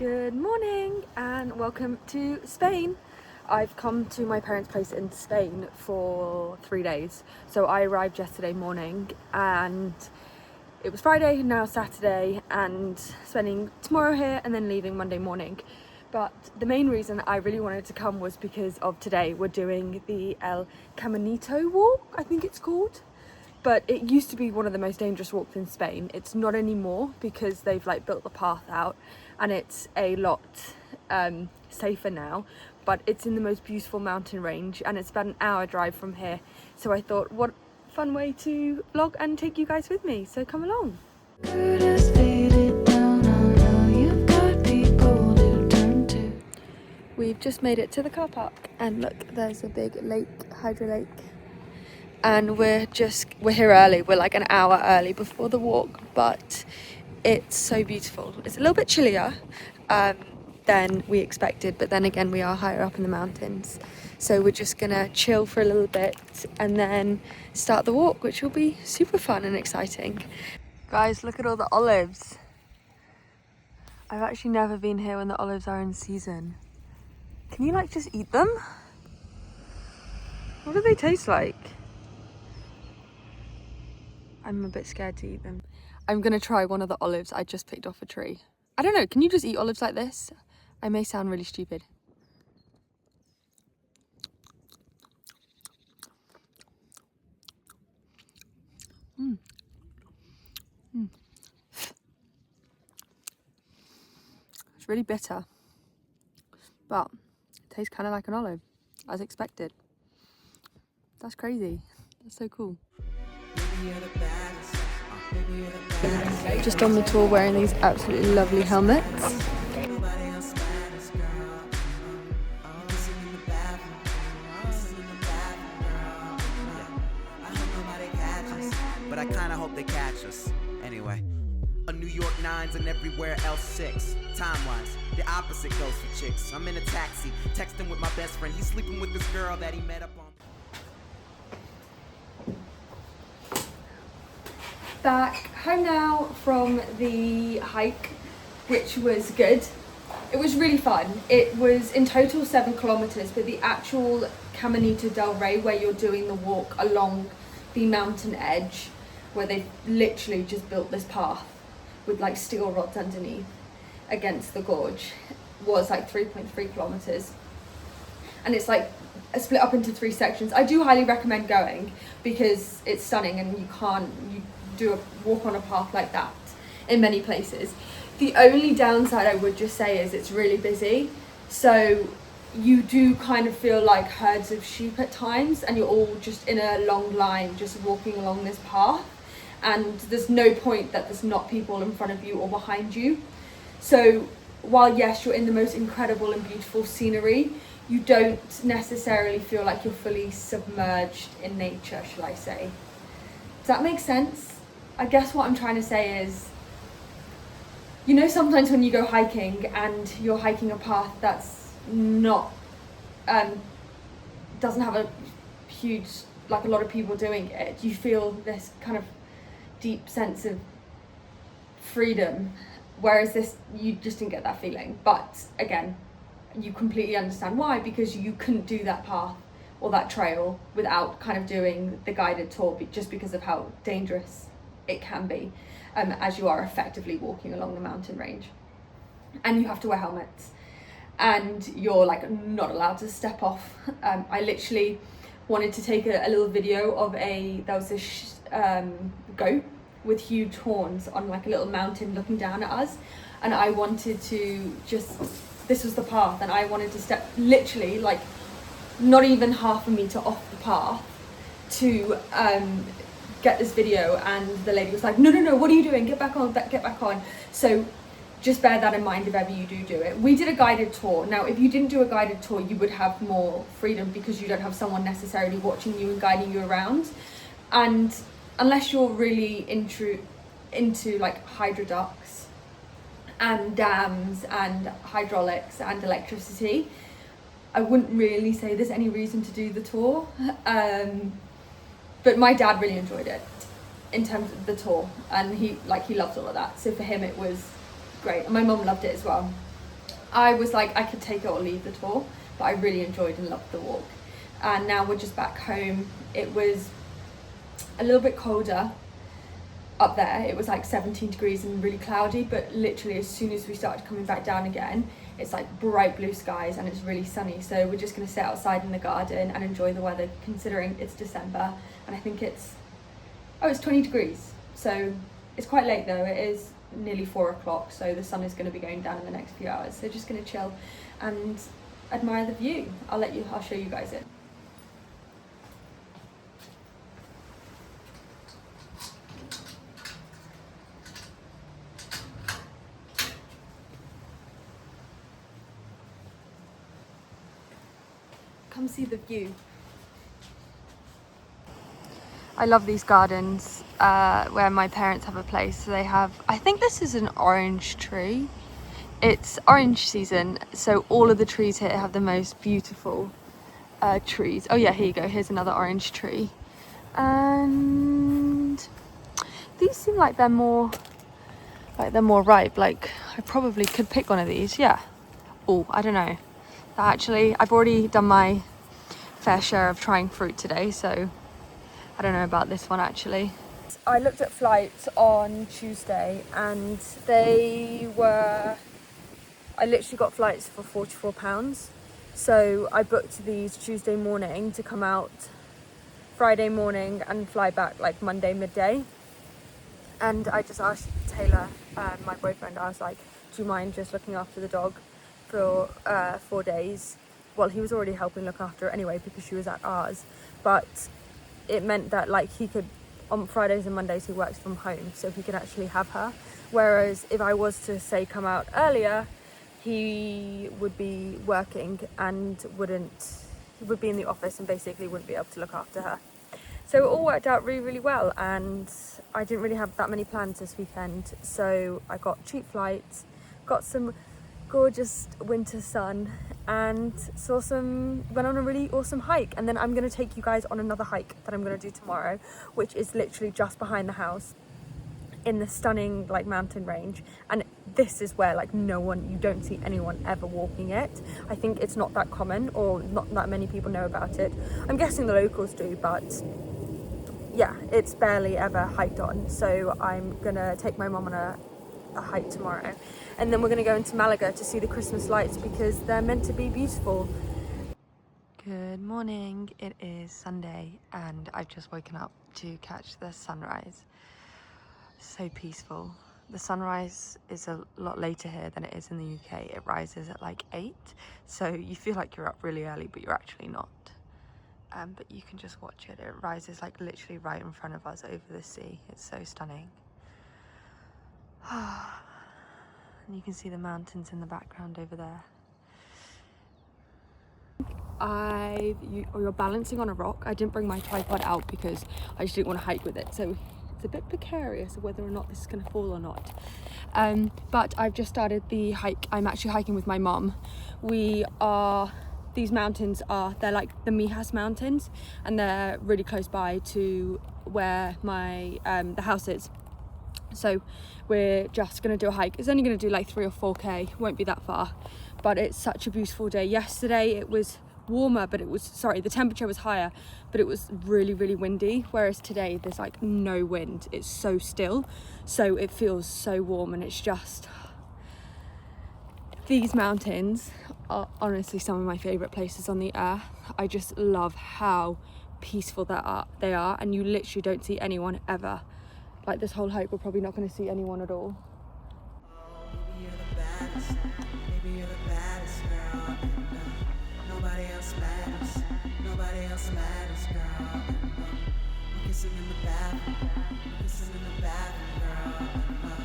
Good morning and welcome to Spain. I've come to my parents' place in Spain for 3 days. So I arrived yesterday morning and it was Friday, now Saturday, and spending tomorrow here and then leaving Monday morning. But the main reason I really wanted to come was because of today. We're doing the El Caminito walk, I think it's called. But it used to be one of the most dangerous walks in Spain. It's not anymore because they've built the path out and it's a lot safer now. But it's in the most beautiful mountain range and it's about an hour drive from here. So I thought, what fun way to vlog and take you guys with me. So come along. We've just made it to the car park and look, there's a big lake, hydro lake. And we're here early. We're like an hour early before the walk, but it's so beautiful. It's a little bit chillier than we expected, but then again we are higher up in the mountains, so we're just gonna chill for a little bit and then start the walk, which will be super fun and exciting. Guys, look at all the olives. I've actually never been here when the olives are in season. Can you just eat them? What do they taste like? I'm a bit scared to eat them. I'm gonna try one of the olives I just picked off a tree. I don't know, can you just eat olives like this? I may sound really stupid. It's really bitter, but it tastes kind of like an olive, as expected. That's crazy. That's so cool. Just on the tour wearing these absolutely lovely helmets. But I kinda hope they catch us. Anyway. A New York 9s and everywhere else 6. Time-wise, the opposite goes for chicks. I'm in a taxi, texting with my best friend. He's sleeping with this girl that he met up on. Back home now from the hike, which was good. It was really fun. It was in total 7 kilometers, but the actual Caminito del Rey, where you're doing the walk along the mountain edge, where they've literally just built this path with steel rods underneath against the gorge, was 3.3 kilometers. And it's split up into 3 sections. I do highly recommend going because it's stunning and you do a walk on a path like that in many places. The only downside I would just say is it's really busy, so you do kind of feel like herds of sheep at times and you're all just in a long line just walking along this path, and there's no point that there's not people in front of you or behind you. So while yes, you're in the most incredible and beautiful scenery, you don't necessarily feel like you're fully submerged in nature, shall I say. Does that make sense? I guess what I'm trying to say is, sometimes when you go hiking and you're hiking a path that's not, doesn't have a huge, a lot of people doing it, you feel this kind of deep sense of freedom, whereas this, you just didn't get that feeling. But again, you completely understand why, because you couldn't do that path or that trail without kind of doing the guided tour, just because of how dangerous it can be, as you are effectively walking along the mountain range, and you have to wear helmets and you're not allowed to step off. I literally wanted to take a little video of there was this goat with huge horns on a little mountain looking down at us, and I wanted to this was the path, and I wanted to step literally not even half a meter off the path to get this video, and the lady was like, no, what are you doing, get back on. So just bear that in mind if ever you do it. We did a guided tour. Now if you didn't do a guided tour, you would have more freedom because you don't have someone necessarily watching you and guiding you around, and unless you're really into hydroducts and dams and hydraulics and electricity, I wouldn't really say there's any reason to do the tour. But my dad really enjoyed it in terms of the tour, and he loves all of that. So for him it was great, and my mum loved it as well. I was like, I could take it or leave the tour, but I really enjoyed and loved the walk. And now we're just back home. It was a little bit colder up there. It was like 17 degrees and really cloudy, but literally as soon as we started coming back down again, it's like bright blue skies and it's really sunny. So we're just going to sit outside in the garden and enjoy the weather, considering it's December and I think it's 20 degrees. So it's quite late though. It is nearly 4 o'clock, so the sun is going to be going down in the next few hours. So just going to chill and admire the view. I'll show you guys it. Come see the view. I love these gardens where my parents have a place. So they have, I think this is an orange tree. It's orange season, so all of the trees here have the most beautiful trees. Oh yeah, here you go. Here's another orange tree. And these seem like they're more ripe. Like I probably could pick one of these. Yeah. Oh, I don't know. Actually, I've already done my fair share of trying fruit today, so I don't know about this one actually. I looked at flights on Tuesday and I literally got flights for £44. So I booked these Tuesday morning to come out Friday morning and fly back like Monday midday. And I just asked Taylor, my boyfriend, I was like, do you mind just looking after the dog for 4 days? Well, he was already helping look after her anyway because she was at ours, but it meant that like he could, on Fridays and Mondays he works from home, so he could actually have her, whereas if I was to say come out earlier, he would be working and he would be in the office and basically wouldn't be able to look after her. So it all worked out really, really well, and I didn't really have that many plans this weekend, so I got cheap flights, got some gorgeous winter sun, and went on a really awesome hike. And then I'm going to take you guys on another hike that I'm going to do tomorrow, which is literally just behind the house in the stunning like mountain range. And this is where like you don't see anyone ever walking it. I think it's not that common, or not that many people know about it. I'm guessing the locals do, but yeah, it's barely ever hiked on. So I'm gonna take my mum on a hike tomorrow, and then we're gonna go into Malaga to see the Christmas lights because they're meant to be beautiful. Good morning, it is Sunday and I've just woken up to catch the sunrise. So peaceful. The sunrise is a lot later here than it is in the UK. It rises at like 8, so you feel like you're up really early, but you're actually not. But you can just watch it. It rises like literally right in front of us over the sea. It's so stunning. And you can see the mountains in the background over there. You're balancing on a rock. I didn't bring my tripod out because I just didn't want to hike with it. So it's a bit precarious of whether or not this is going to fall or not. But I've just started the hike. I'm actually hiking with my mum. These mountains they're like the Mijas Mountains, and they're really close by to where the house is. So we're just going to do a hike. It's only going to do like 3 or 4k, won't be that far, but it's such a beautiful day. Yesterday it was warmer, but the temperature was higher, but it was really, really windy, whereas today there's like no wind. It's so still, so it feels so warm, and it's just, these mountains are honestly some of my favorite places on the earth. I just love how peaceful they are, and you literally don't see anyone ever. Like this whole hike, we're probably not going to see anyone at all. Maybe you're the baddest. Maybe you're the baddest girl. And, nobody else matters. Nobody else matters, girl. And, we're kissing in the bathroom. We're kissing in the bathroom, girl. And,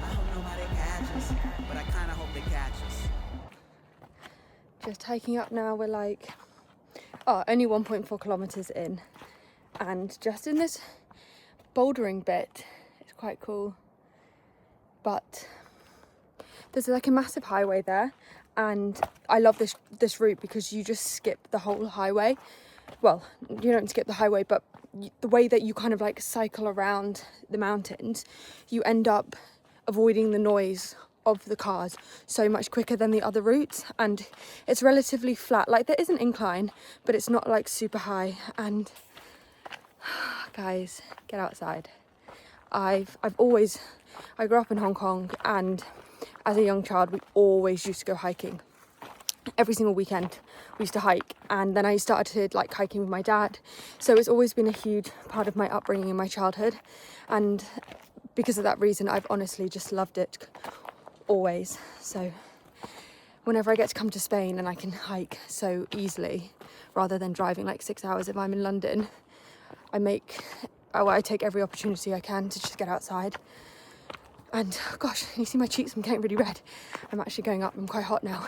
I hope nobody catches, but I kind of hope they catch us. Just hiking up now. We're like, only 1.4 kilometers in, and just in this bouldering bit, it's quite cool, but there's like a massive highway there, and I love this route because you just skip the whole highway. Well, you don't skip the highway, but the way that you kind of like cycle around the mountains, you end up avoiding the noise of the cars so much quicker than the other routes, and it's relatively flat. Like, there is an incline, but it's not like super high. And guys, get outside. I grew up in Hong Kong, and as a young child we always used to go hiking. Every single weekend we used to hike, and then I started like hiking with my dad, so it's always been a huge part of my upbringing in my childhood, and because of that reason I've honestly just loved it always. So whenever I get to come to Spain and I can hike so easily rather than driving like 6 hours if I'm in London, I take every opportunity I can to just get outside. And gosh, can you see my cheeks? I'm getting really red. I'm actually going up. I'm quite hot now.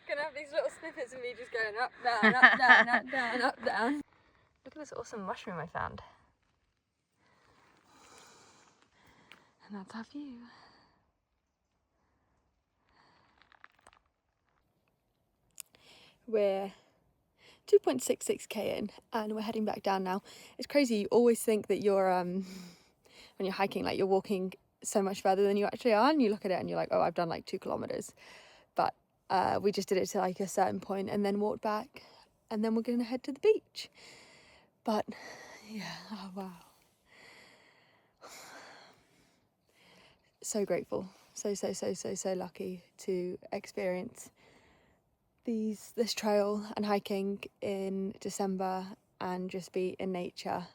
Gonna have these little snippets of me just going up, down, up, down, up, down, up, down. Look at this awesome mushroom I found. And that's our view. We're 2.66k in, and we're heading back down now. It's crazy, you always think that you're, when you're hiking, like you're walking so much further than you actually are, and you look at it and you're like, oh, I've done like 2 kilometers. But we just did it to like a certain point and then walked back, and then we're gonna head to the beach. But yeah, oh wow. So grateful, so lucky to experience this trail and hiking in December and just be in nature.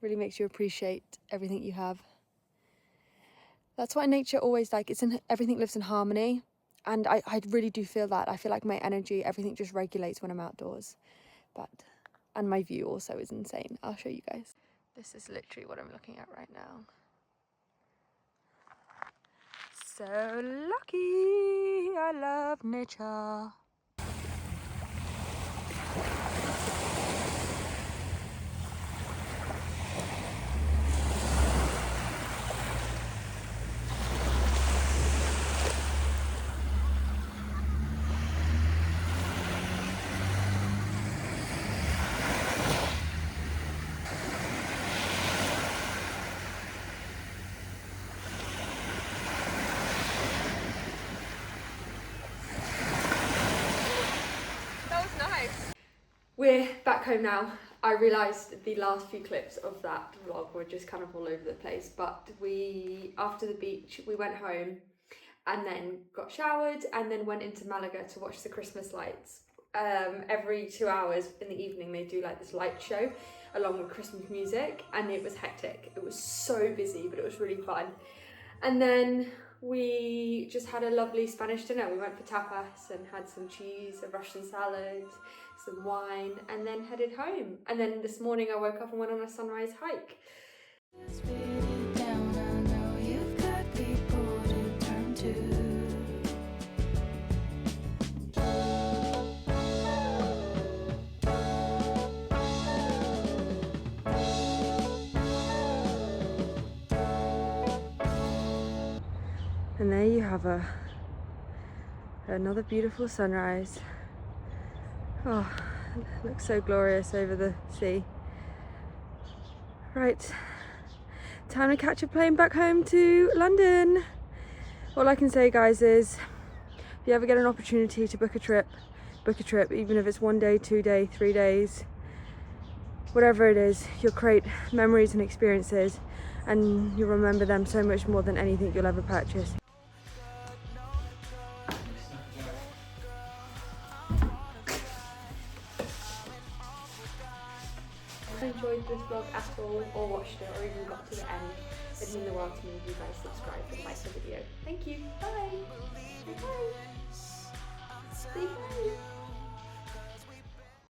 Really makes you appreciate everything you have. That's why nature always, like, everything lives in harmony, and I really do feel that. I feel like my energy, everything just regulates when I'm outdoors. And my view also is insane. I'll show you guys. This is literally what I'm looking at right now. So lucky, I love nature. We're back home now. I realised the last few clips of that vlog were just kind of all over the place, but after the beach, we went home and then got showered and then went into Malaga to watch the Christmas lights. Every 2 hours in the evening they do like this light show along with Christmas music, and it was hectic. It was so busy, but it was really fun. And then we just had a lovely Spanish dinner. We went for tapas and had some cheese, a Russian salad, some wine, and then headed home. And then this morning I woke up and went on a sunrise hike. And there you have another beautiful sunrise. Oh, it looks so glorious over the sea. Right, time to catch a plane back home to London. All I can say, guys, is if you ever get an opportunity to book a trip, even if it's 1 day, 2 day, 3 days, whatever it is, you'll create memories and experiences, and you'll remember them so much more than anything you'll ever purchase. Enjoyed this vlog at all, or watched it, or even got to the end, it'd mean the world to me if you guys subscribe and like the video. Thank you. Bye. Bye. Say bye.